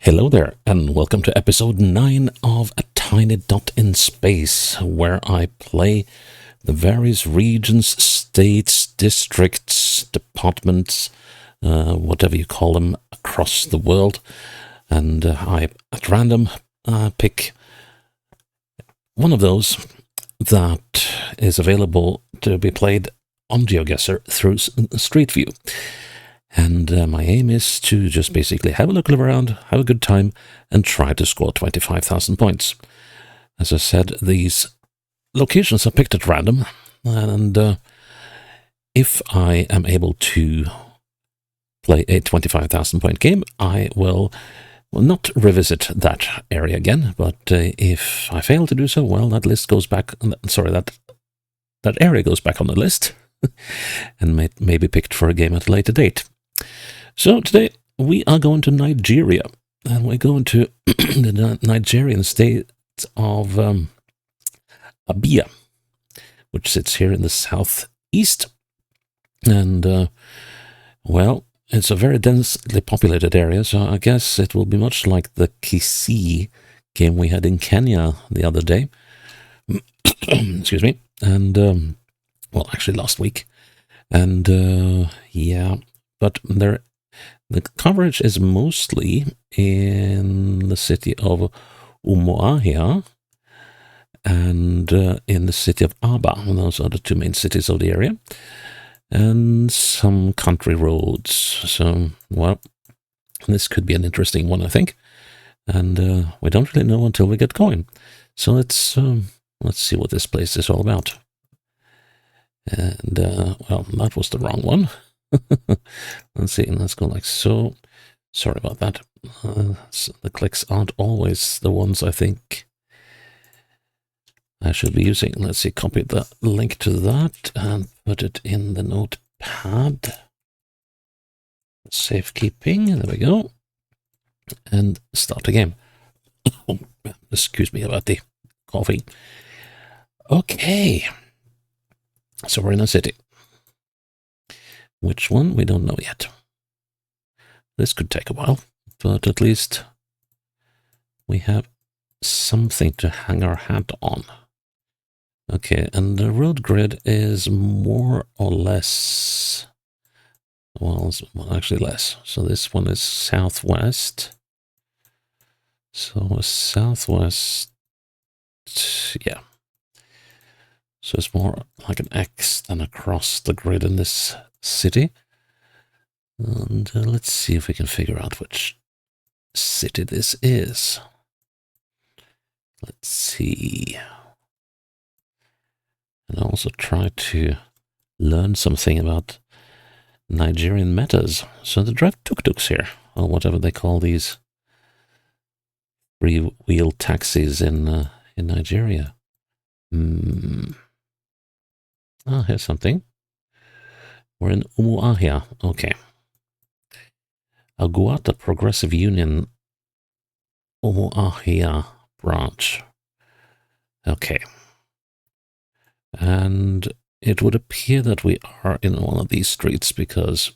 Hello there, and welcome to episode 9 of A Tiny Dot in Space, where I play the various regions, states, districts, departments, whatever you call them, across the world. And I, at random, pick one of those that is available to be played on GeoGuessr through Street View. And my aim is to just basically have a look around, have a good time, and try to score 25,000 points. As I said, these locations are picked at random, and if I am able to play a 25,000 point game, I will not revisit that area again, but if I fail to do so, well, that list goes back, that area goes back on the list, and may be picked for a game at a later date. So today we are going to Nigeria, and we're going to the Nigerian state of Abia, which sits here in the southeast. And, well, it's a very densely populated area, so I guess it will be much like the Kisii game we had in Kenya the other day. Excuse me. And, well, actually last week. And, yeah, but the coverage is mostly in the city of Umuahia and in the city of Abia. Those are the two main cities of the area. And some country roads. So, well, this could be an interesting one, I think. And we don't really know until we get going. So let's see what this place is all about. And, well, that was the wrong one. Let's see, let's go like so. Sorry about that. The clicks aren't always the ones I think I should be using. Let's see, copy the link to that and put it in the notepad. Safekeeping, there we go. And start the game. Excuse me about the coffee. Okay. So we're in a city. Which one? We don't know yet. This could take a while, but at least we have something to hang our hat on. Okay, and the road grid is more or less, well, actually less. So this one is southwest. So southwest, yeah. So it's more like an X than across the grid in this city. And let's see if we can figure out which city this is. Let's see. And also try to learn something about Nigerian metas. So they drive tuk-tuks here, or whatever they call these three-wheel taxis in Nigeria. Ah, here's something. We're in Umuahia. Okay. Aguata Progressive Union Umuahia branch. Okay. And it would appear that we are in one of these streets because,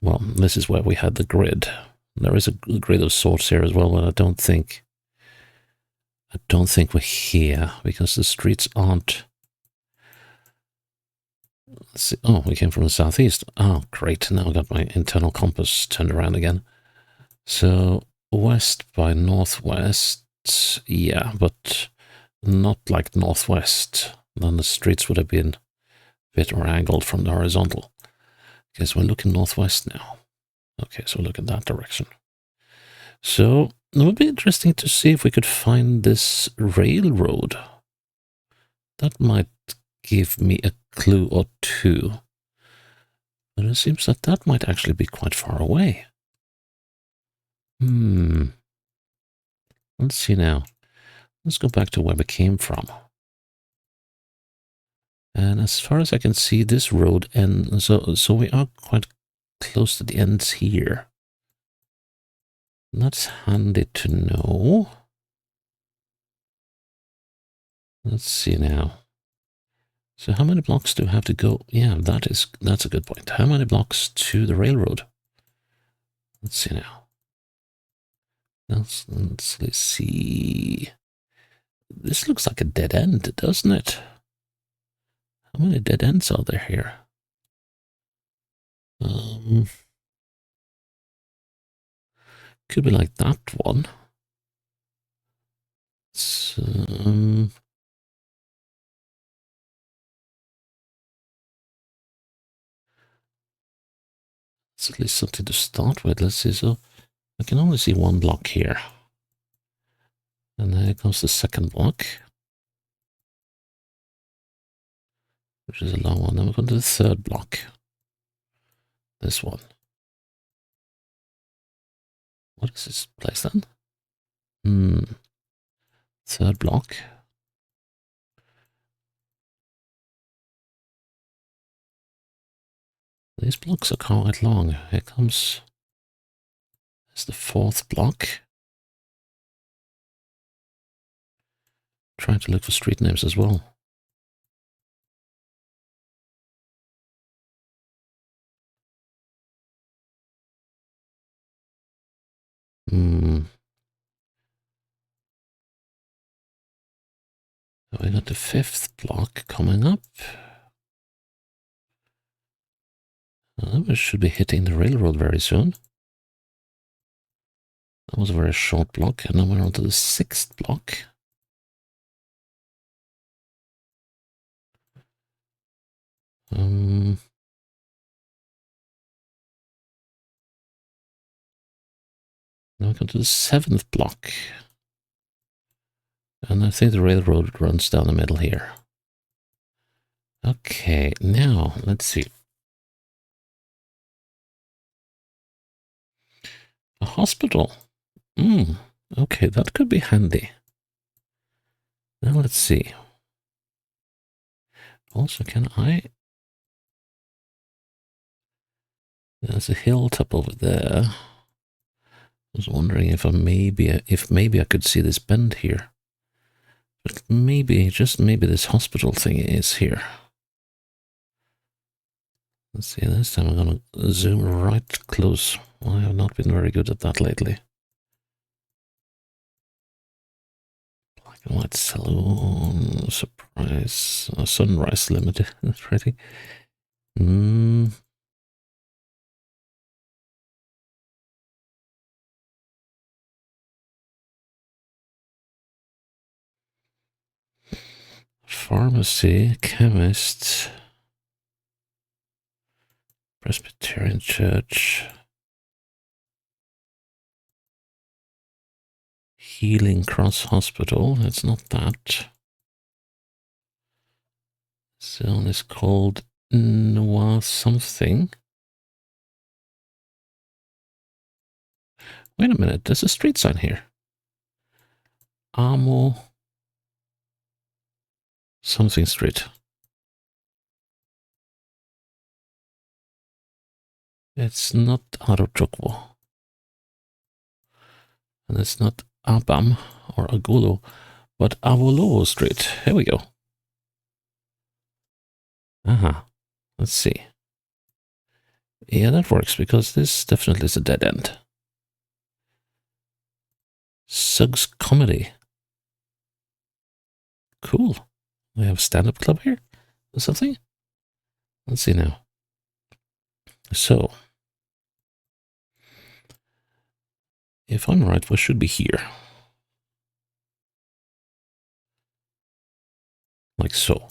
well, this is where we had the grid. There is a grid of sorts here as well, but I don't think we're here because the streets aren't. Let's see. Oh, we came from the southeast. Oh, great. Now I got my internal compass turned around again. So west by northwest. Yeah, but not like northwest. Then the streets would have been a bit more angled from the horizontal. Okay, so we're looking northwest now. Okay, so look in that direction. So it would be interesting to see if we could find this railroad. That might give me a clue or two. But it seems that that might actually be quite far away. Let's see now. Let's go back to where we came from. And as far as I can see, this road ends, so we are quite close to the ends here. That's handy to know. Let's see now. So how many blocks do we have to go? Yeah, that's a good point. How many blocks to the railroad? Let's see now. Let's see. This looks like a dead end, doesn't it? How many dead ends are there here? Could be like that one. It's, it's at least something to start with. Let's see. So I can only see one block here. And there comes the second block, which is a long one. Then we go to the third block. This one. What is this place then? Third block. These blocks are quite long. Here comes... There's the fourth block. Trying to look for street names as well. We got the fifth block coming up. We should be hitting the railroad very soon. That was a very short block, and now we're on to the sixth block. Now we come to the seventh block. And I think the railroad runs down the middle here. Okay, now let's see. A hospital. Okay, that could be handy. Now let's see. Also, can I... There's a hilltop over there. I was wondering if maybe I could see this bend here. But maybe, just maybe this hospital thing is here. Let's see, this time I'm going to zoom right close. I have not been very good at that lately. Black and white saloon, surprise, sunrise limited, ready. Pharmacy, chemist, Presbyterian Church, Healing Cross Hospital. It's not that. This one is called Noir something. Wait a minute, there's a street sign here. Amo something street. It's not Arojokwo. And it's not Abam or Agulo, but Avolowo Street. Here we go. Let's see. Yeah, that works because this definitely is a dead end. Suggs Comedy. Cool. We have a stand-up club here or something. Let's see now. So, if I'm right, we should be here. Like so.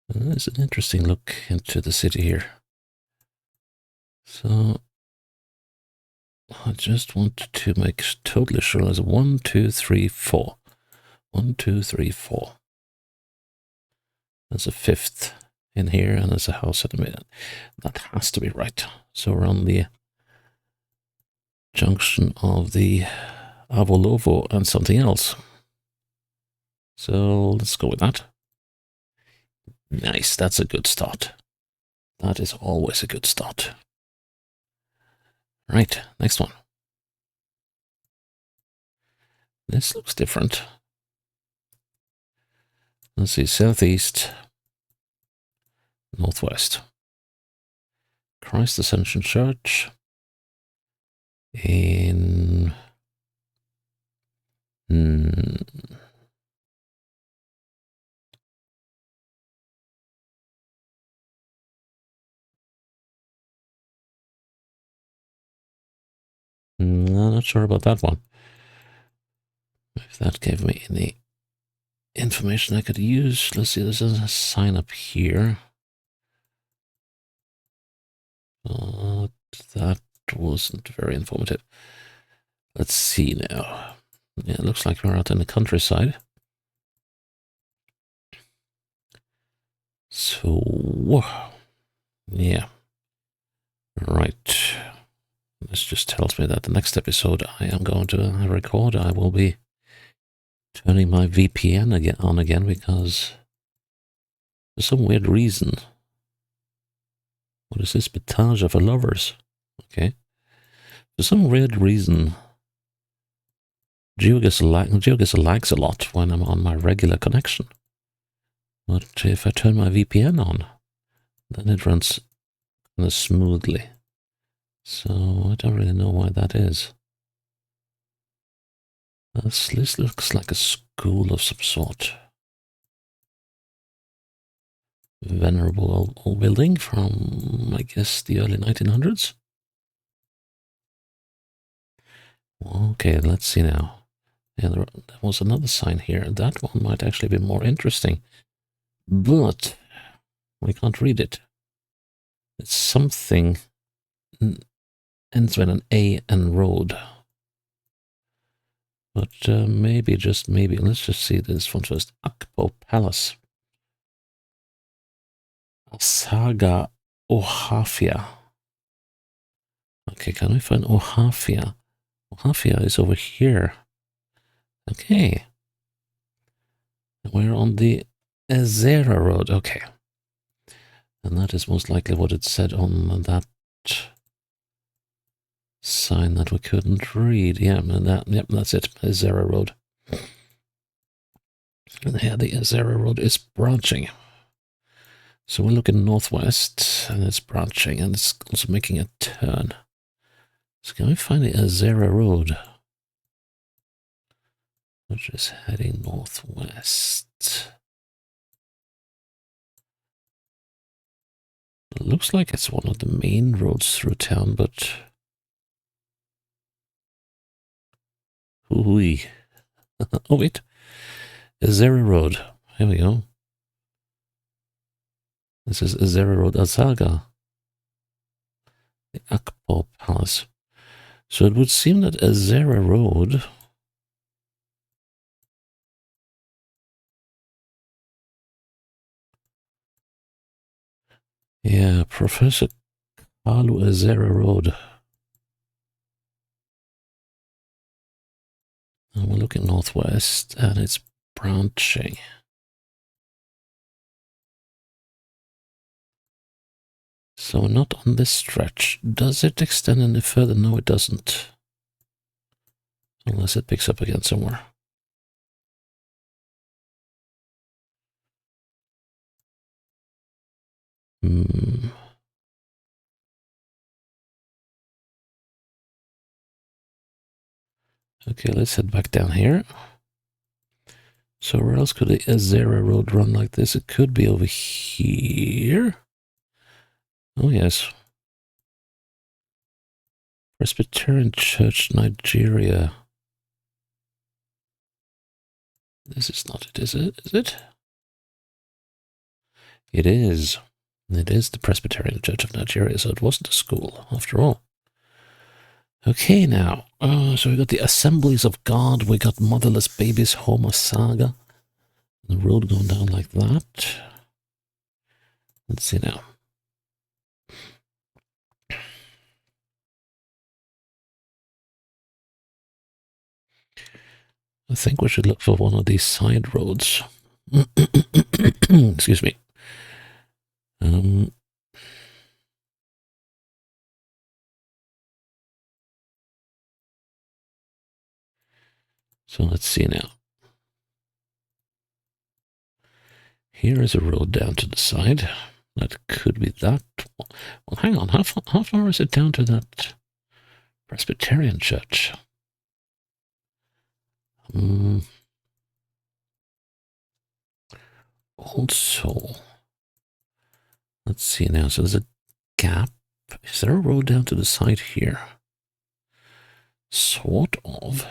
There's an interesting look into the city here. So, I just want to make totally sure there's 1, 2, 3, 4. 1, 2, 3, 4. There's a fifth in here, and there's a house at the middle. That has to be right. So we're on the junction of the Avolovo and something else. So let's go with that. Nice, that's a good start. That is always a good start. Right, next one. This looks different. Let's see, southeast, northwest. Christ Ascension Church. in... I'm not sure about that one. If that gave me any information I could use. Let's see, there's a sign up here. That wasn't very informative. Let's see now. Yeah, it looks like we're out in the countryside. So, yeah. Right. This just tells me that the next episode I am going to record, I will be turning my VPN on again because for some weird reason. What is this? Betaja for lovers. Okay. For some weird reason, GeoGuessr lags a lot when I'm on my regular connection. But if I turn my VPN on, then it runs kind of smoothly. So I don't really know why that is. This looks like a school of some sort. Venerable old building from, I guess, the early 1900s. Okay, let's see now. Yeah, there was another sign here. That one might actually be more interesting. But we can't read it. It's something ends with an A and road. But maybe, just maybe, let's just see this one first. Akpo Palace. Saga Ohafia. Okay, can we find Ohafia? Ohafia is over here. Okay. We're on the Ezera Road. Okay. And that is most likely what it said on that sign that we couldn't read. Yeah, yep, that's it. Ezera Road. And here the Ezera Road is branching. So we're looking northwest, and it's branching, and it's also making a turn. So can we find the Ezera Road? Which is heading northwest. It looks like it's one of the main roads through town, but... Ooh-wee. Oh, wait. Ezera Road. Here we go. This is Ezera Road Azaga. The Akpo Palace. So it would seem that Ezera Road... Yeah, Professor Carlo Ezera Road. And we're looking northwest, and it's branching. So not on this stretch. Does it extend any further? No, it doesn't. Unless it picks up again somewhere. Okay, let's head back down here. So where else could the Ezera Road run like this? It could be over here. Oh, yes. Presbyterian Church, Nigeria. This is not it, is it? Is it? It is. It is the Presbyterian Church of Nigeria, so it wasn't a school, after all. Okay, now. So we got the Assemblies of God. We got Motherless Babies Home Saga. The road going down like that. Let's see now. I think we should look for one of these side roads. Excuse me. So let's see now. Here is a road down to the side. That could be that. Well, hang on. How far is it down to that Presbyterian church. Also, let's see now. So there's a gap. Is there a road down to the side here? Sort of.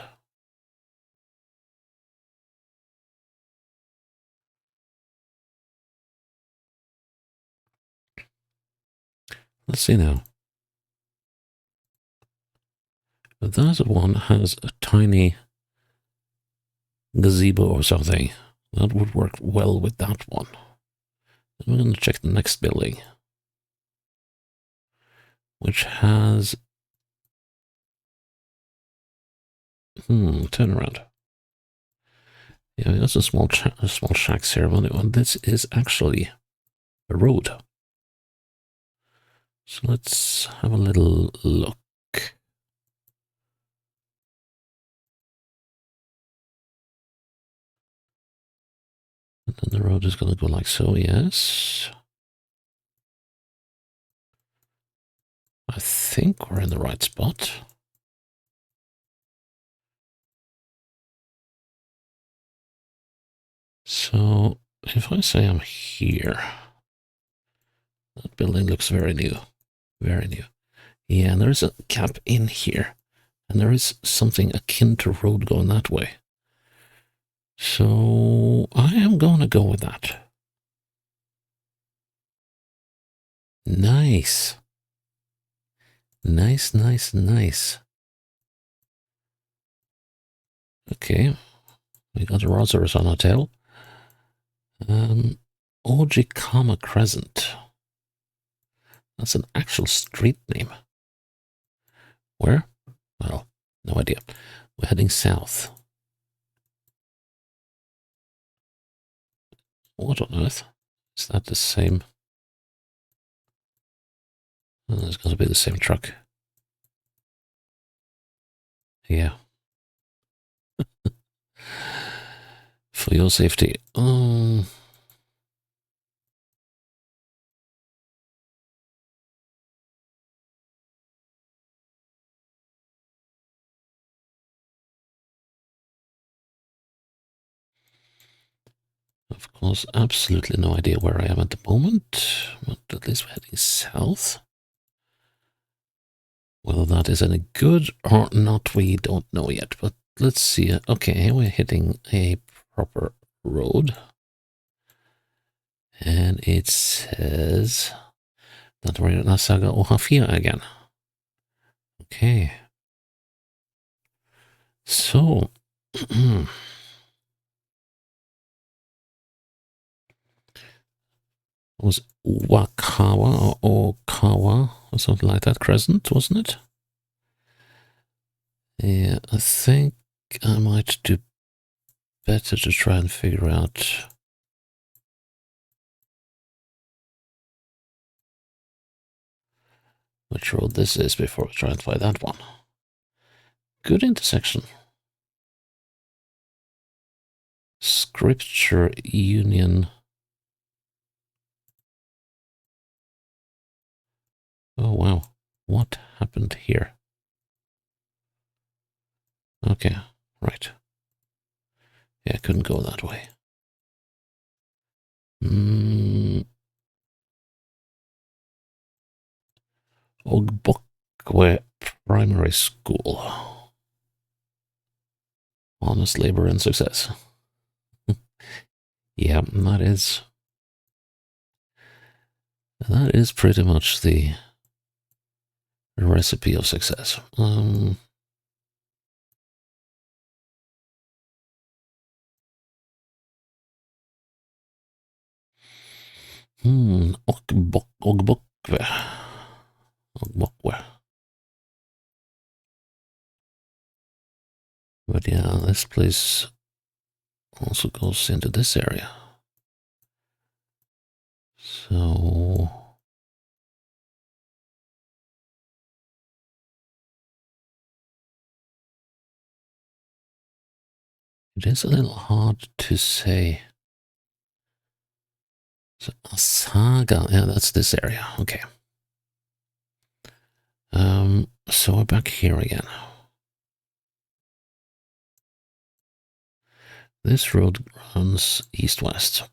Let's see now. That one has a tiny gazebo or something. That would work well with that one. We're going to check the next building, which has... turn around. Yeah, we got some small shacks here. This is actually a road. So let's have a little look. And then the road is going to go like so, yes. I think we're in the right spot. So if I say I'm here, that building looks very new. Very new. Yeah, and there is a gap in here. And there is something akin to road going that way. So I am going to go with that. Nice. Nice, nice, nice. Okay. We got a Rosarizon Hotel. Ojikama Crescent. That's an actual street name. Where? Well, no idea. We're heading south. What on earth? Is that the same? Oh, it's got to be the same truck. Yeah. For your safety. Of course, absolutely no idea where I am at the moment, but at least we're heading south. Whether that is any good or not, we don't know yet, but let's see. Okay, we're hitting a proper road. And it says that we're in Nasaga Ohafia again. Okay. So, was Wakawa or Okawa or something like that crescent, wasn't it? Yeah, I think I might do better to try and figure out which road this is before we try and find that one. Good intersection. Scripture Union. Oh, wow. What happened here? Okay, right. Yeah, I couldn't go that way. Ogbokwe Primary School. Honest labor and success. Yeah, that is pretty much the recipe of success. Ogbokwe. But yeah, this place also goes into this area. So it is a little hard to say. So Asaga, yeah, that's this area. Okay. So we're back here again. This road runs east-west.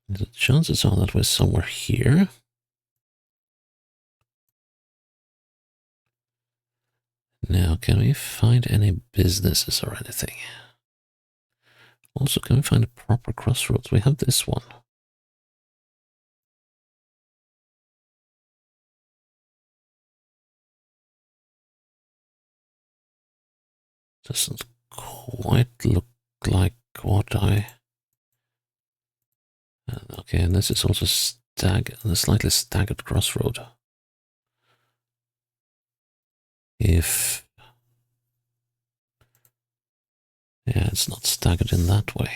The chances are that we're somewhere here. Now, can we find any businesses or anything? Also, can we find a proper crossroads? We have this one. Doesn't quite look like what I... Okay, and this is also a slightly staggered crossroad. If... Yeah, it's not staggered in that way.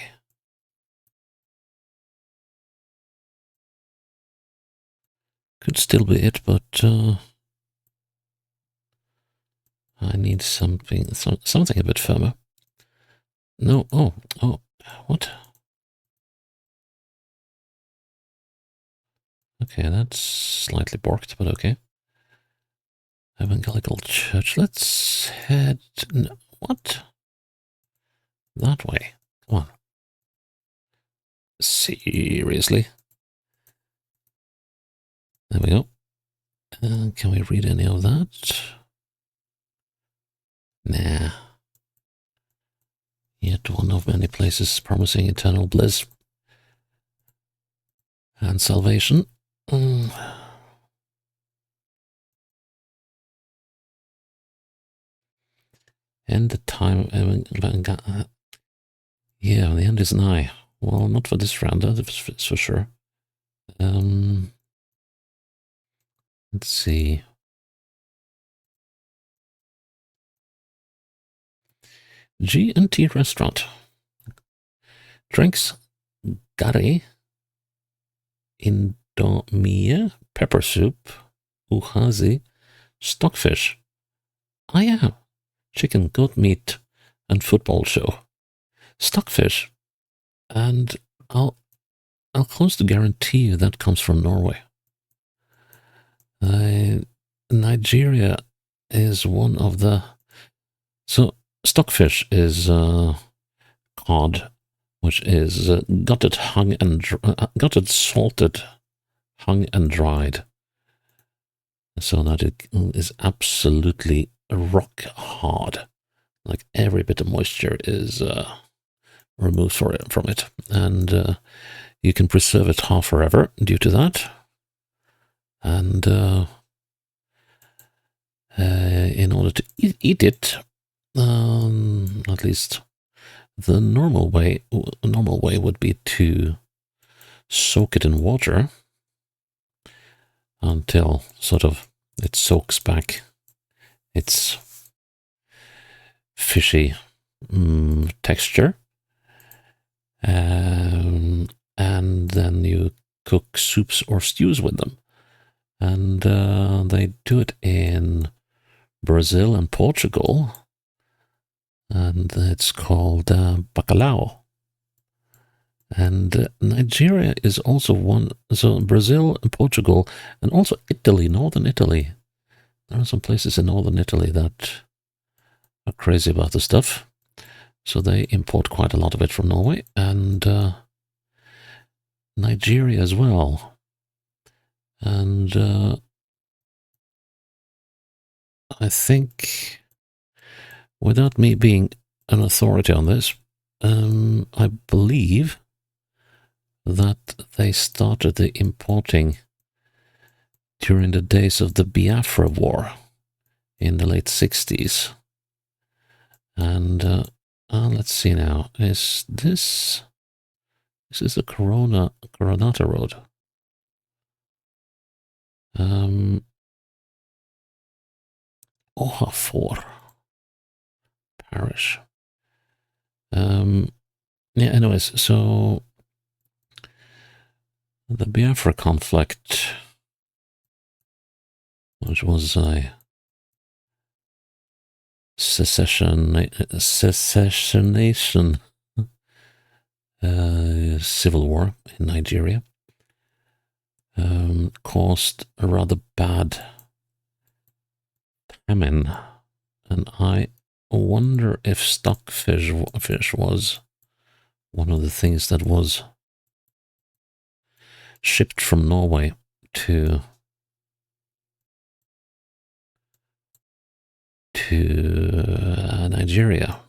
Could still be it, but I need something a bit firmer. No, oh, what? Okay, that's slightly borked, but okay. Evangelical Church. Let's head... No, what? That way. Come on. Seriously? There we go. Can we read any of that? Nah. Yet one of many places promising eternal bliss and salvation. And the time... yeah, the end is nigh. Well, not for this round, that's for sure. Let's see. G&T restaurant. Drinks curry, indomie, pepper soup, uhazi, stockfish. Ah yeah, chicken, goat meat, and football show. Stockfish. And I'll close to guarantee you that comes from Norway. Nigeria is one of the... So, stockfish is cod, which is gutted, salted, hung and dried, so that it is absolutely rock hard. Like every bit of moisture is removed from it, and you can preserve it half forever due to that. And in order to eat it, at least the normal way would be to soak it in water until sort of it soaks back its fishy texture, and then you cook soups or stews with them. And they do it in Brazil and Portugal, and it's called bacalhau. And Nigeria is also one. So Brazil and Portugal, and also Italy, northern Italy. There are some places in northern Italy that are crazy about the stuff. So they import quite a lot of it from Norway, and Nigeria as well. And I think, without me being an authority on this, I believe that they started the importing during the days of the Biafra War in the late 60s. And let's see now. Is this a Coronata Road? Ohafor Parish. Yeah, anyways, so the Biafra conflict, which was a secessionation civil war in Nigeria, caused a rather bad famine, and I wonder if stockfish was one of the things that was shipped from Norway to Nigeria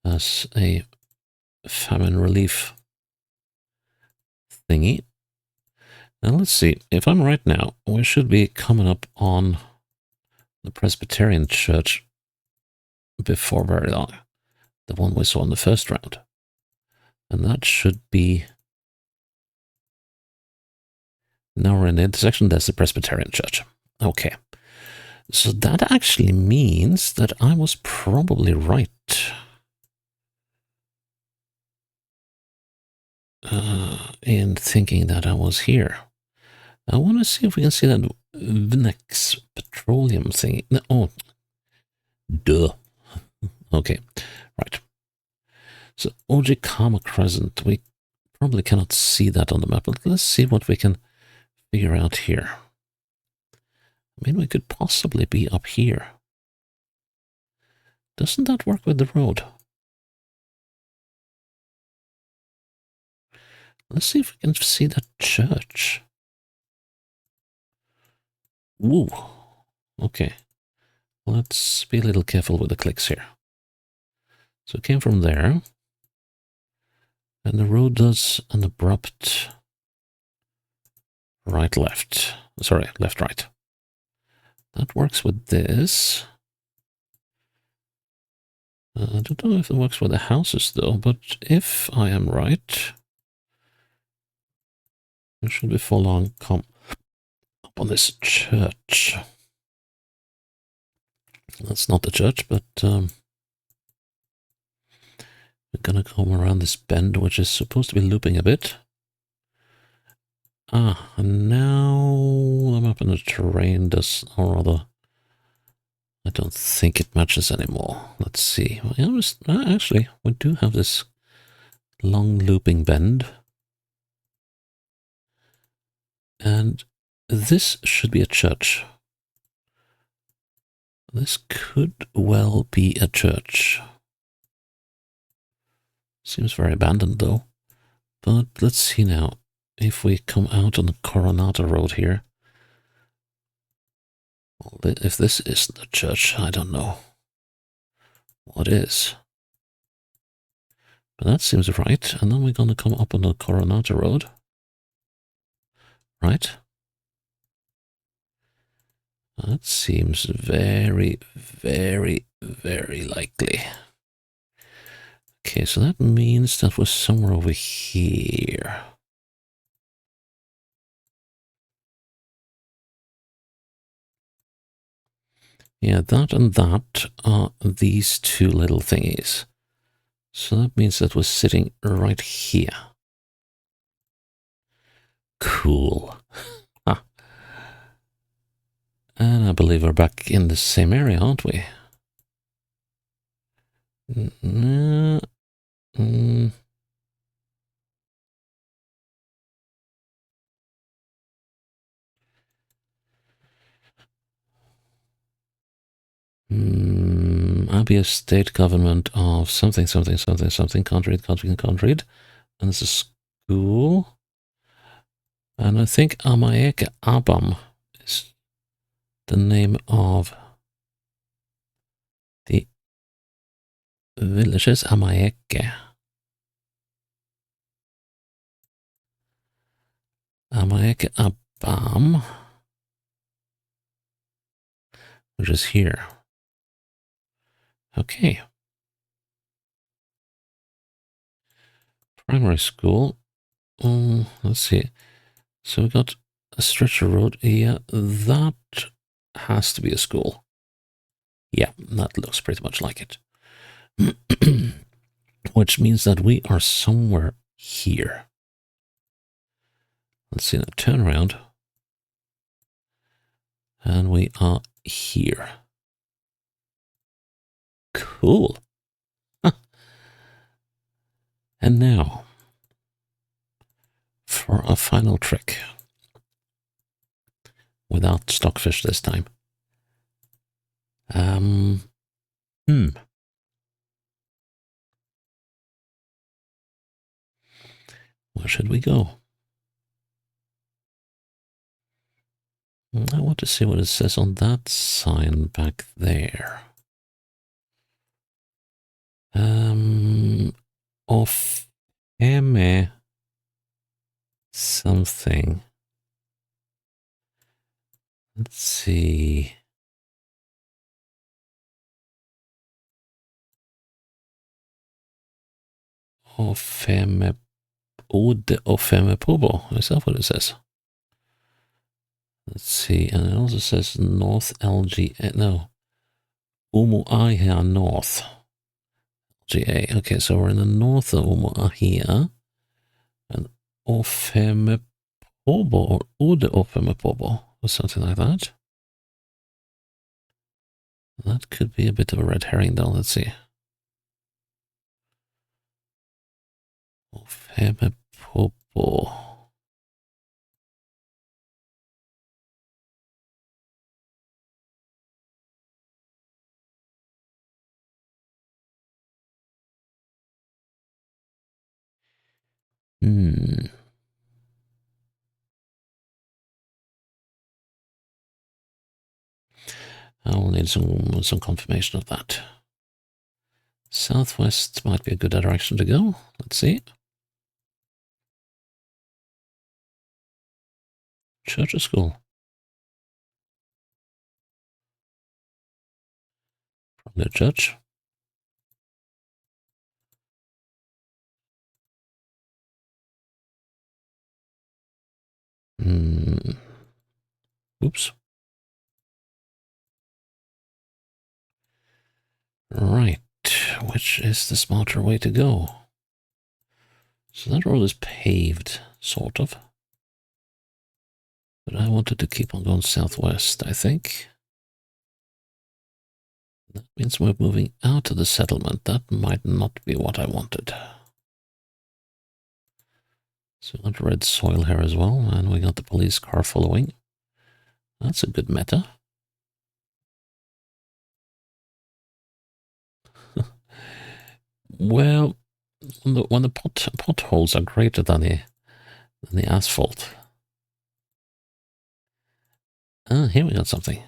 as a famine relief thingy. Now let's see, if I'm right now, we should be coming up on the Presbyterian Church before very long, the one we saw in the first round. And that should be... Now we're in the intersection, there's the Presbyterian Church. Okay. So that actually means that I was probably right. In thinking that I was here. I want to see if we can see that Vnex petroleum thing. Oh, duh. Okay, right. So Ojikama Crescent, we probably cannot see that on the map, but let's see what we can figure out here. I mean, we could possibly be up here. Doesn't that work with the road? Let's see if we can see that church. Woo. Okay. Let's be a little careful with the clicks here. So it came from there. And the road does an abrupt right-left. Sorry, left-right. That works with this. I don't know if it works with the houses, though, but if I am right, it should before long come up on this church. That's not the church, but we're gonna come around this bend, which is supposed to be looping a bit. Ah, and now I'm up in the terrain, or rather, I don't think it matches anymore. Let's see. Actually, we do have this long looping bend. And this should be a church. This could well be a church. Seems very abandoned though. But let's see now. If we come out on the Coronata Road here. If this isn't a church, I don't know what is. But that seems right. And then we're going to come up on the Coronata Road. Right? That seems very, very, very likely. Okay, so that means that was somewhere over here. Yeah, that and that are these two little thingies. So that means that was sitting right here. Cool. Ah. And I believe we're back in the same area, aren't we? Abia state government of something, something, something, something, country, country, country. And it's a school. And I think Amaeke Abam is the name of the villages. Amaeke. Amaeke Abam, which is here. Okay. Primary school. Let's see. So we got a stretch of road. Yeah, that has to be a school. Yeah, that looks pretty much like it. Which means that we are somewhere here. Let's see, now turn around. And we are here. Cool. Huh. And now, for a final trick. without stockfish this time. Where should we go? I want to see what it says on that sign back there. Off Eme something. Let's see. Ofeme Ode Ofeme Pobo. Is that what it says? Let's see. And it also says North LG. No. Umuahia North. LGA. Okay, so we're in the north of Umuahia. And Ofeme Pobo or Ode Ofeme Pobo or something like that. That could be a bit of a red herring though. Let's see. Ofeme Pobo. I will need some confirmation of that. Southwest might be a good direction to go. Let's see. Church or school? Probably a church. Oops. Right. Which is the smarter way to go? So that road is paved, sort of. But I wanted to keep on going southwest, I think. That means we're moving out of the settlement. That might not be what I wanted. So we got red soil here as well, and we got the police car following. That's a good meta. Well, when the potholes are greater than the asphalt. Ah, here we got something.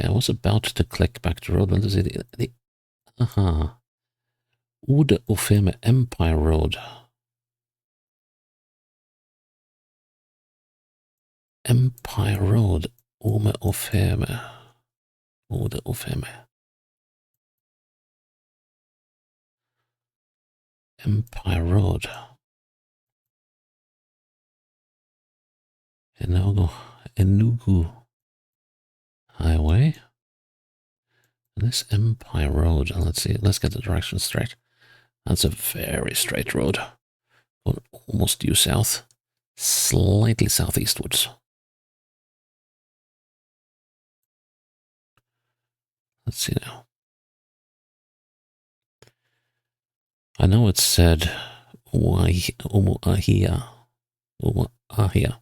Yeah, I was about to click back to road. Let's see the Ude Ofeme Empire Road. Empire Road. Ume Ofeme. Ude Ofeme. Empire Road. Enugu Highway. And this Empire Road. Let's see. Let's get the direction straight. That's a very straight road. Going almost due south. Slightly southeastwards. Let's see now. I know it said Umuahia. Umuahia.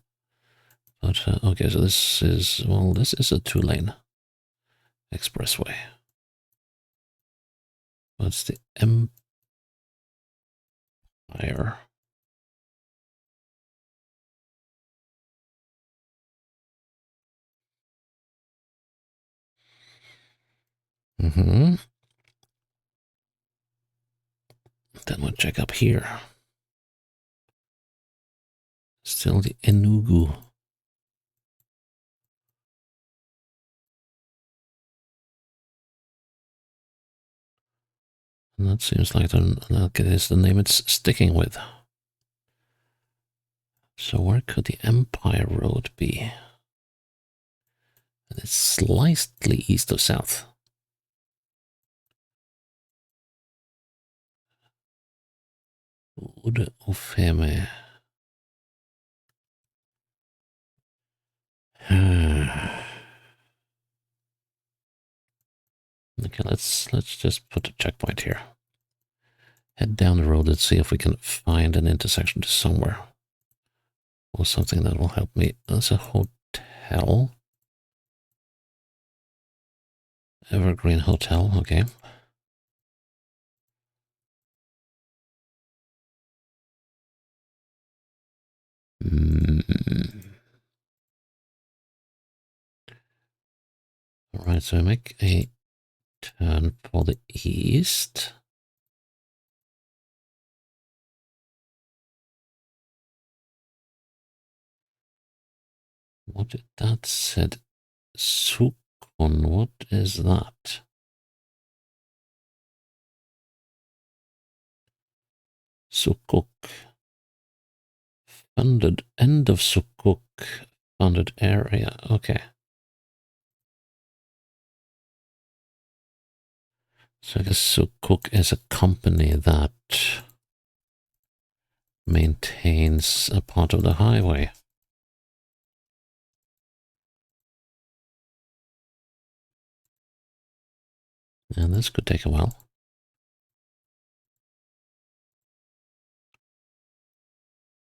But, okay, so this is a 2-lane expressway. What's the Empire? Then we'll check up here. Still the Enugu. And that seems like that is the name it's sticking with. So where could the Empire Road be? And it's slightly east of south. Ude Ofeme. Okay, let's just put a checkpoint here. Head down the road and see if we can find an intersection to somewhere. Or something that will help me. There's a hotel Hotel. Evergreen Hotel, okay. Alright, so I make a turn for the east. What did that said? Sukon, what is that? Sukuk. Funded, end of Sukuk. Funded area, okay. So I guess Sukuk is a company that maintains a part of the highway. And this could take a while.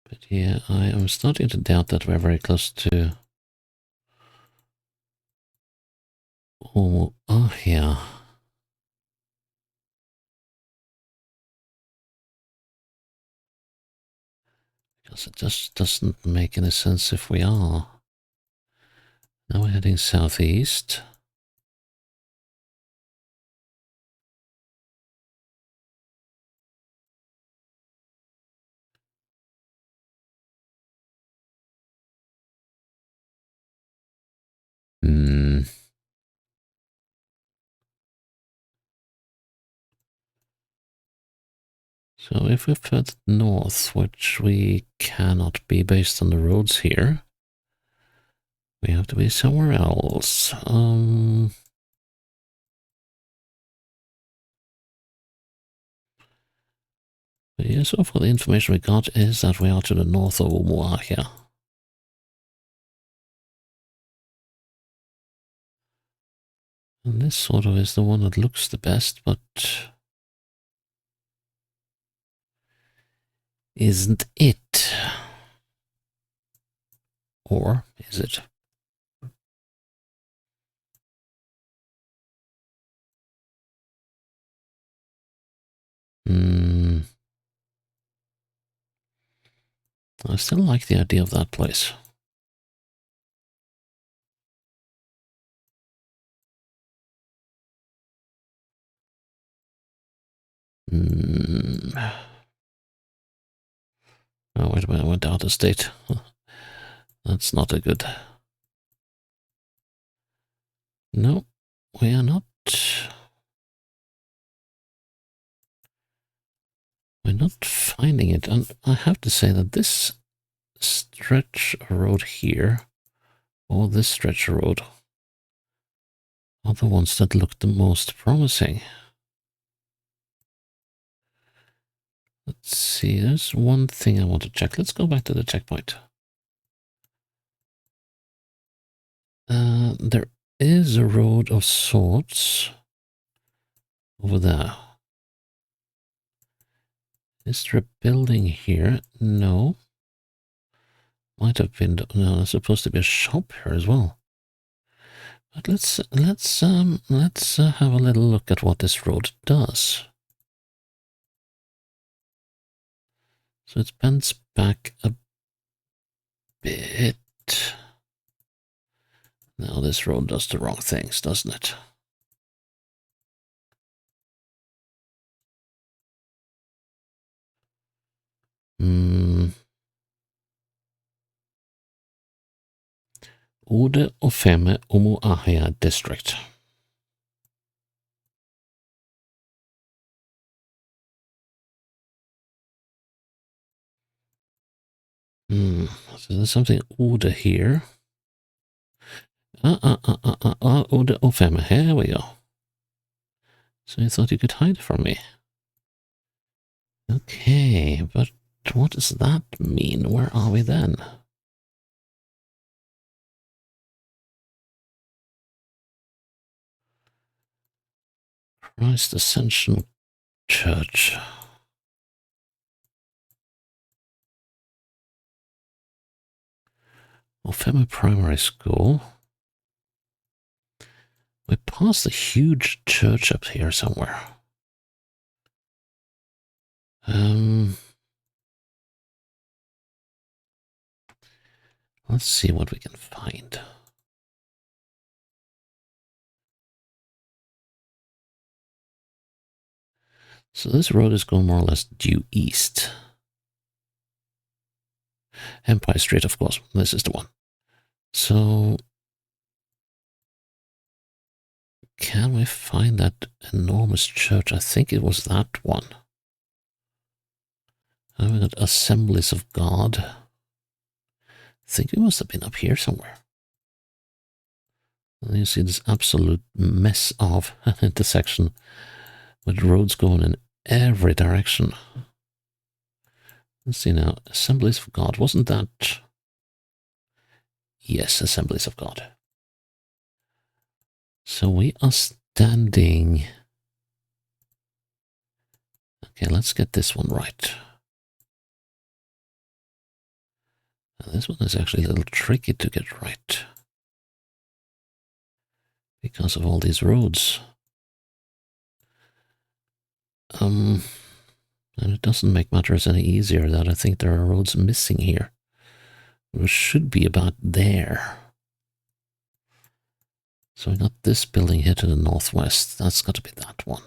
But yeah, I am starting to doubt that we're very close to Abia. Because it just doesn't make any sense if we are. Now we're heading southeast. So if we head north, which we cannot be based on the roads here, we have to be somewhere else. But yeah, so far the information we got is that we are to the north of Umuahia. And this sort of is the one that looks the best, but isn't it? Or is it? I still like the idea of that place. Oh, wait a minute, I went out of state. That's not a good... No, we are not... We're not finding it, and I have to say that this stretch of road here, or this stretch of road, are the ones that look the most promising. Let's see, there's one thing I want to check. Let's go back to the checkpoint. There is a road of sorts over there. Is there a building here? No. Might have been. No, there's supposed to be a shop here as well. But let's have a little look at what this road does. So it bends back a bit. Now this road does the wrong things, doesn't it? Ode Ofeme Umuahia district. So there's something Ode here. Ode Ofeme, here we go. So you thought you could hide from me. Okay, but what does that mean? Where are we then? Christ Ascension Church. Ofema Primary School. We passed a huge church up here somewhere. Let's see what we can find. So this road is going more or less due east. Empire Street, of course. This is the one. So, can we find that enormous church? I think it was that one. And we got Assemblies of God. I think we must have been up here somewhere. And you see this absolute mess of an intersection with roads going in every direction. Let's see now. Assemblies of God. Wasn't that... Yes, Assemblies of God. So we are standing... Okay, let's get this one right. Now, this one is actually a little tricky to get right. Because of all these roads. And it doesn't make matters any easier that I think there are roads missing here. We should be about there. So we got this building here to the northwest. That's got to be that one.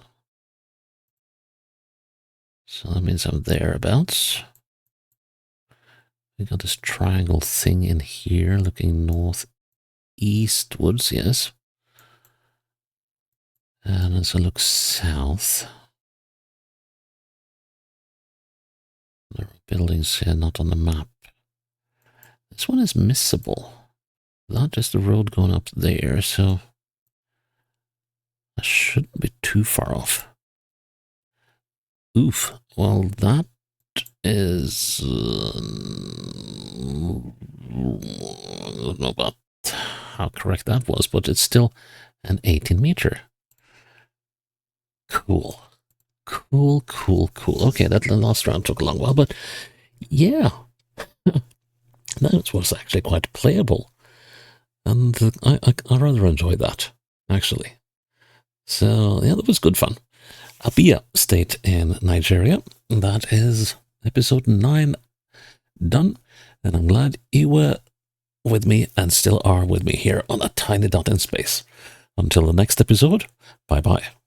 So that means I'm thereabouts. We got this triangle thing in here looking northeastwards, yes. And as I look south, there are buildings here not on the map. This one is missable. Not just the road going up there, so I shouldn't be too far off. Oof. Well, that is... I don't know about how correct that was, but it's still an 18 meter. Cool. Cool. Okay, that last round took a long while, but yeah. That was actually quite playable. And I rather enjoyed that, actually. So, yeah, that was good fun. Abia State in Nigeria. That is episode 9 done. And I'm glad you were with me and still are with me here on A Tiny Dot in Space. Until the next episode, bye-bye.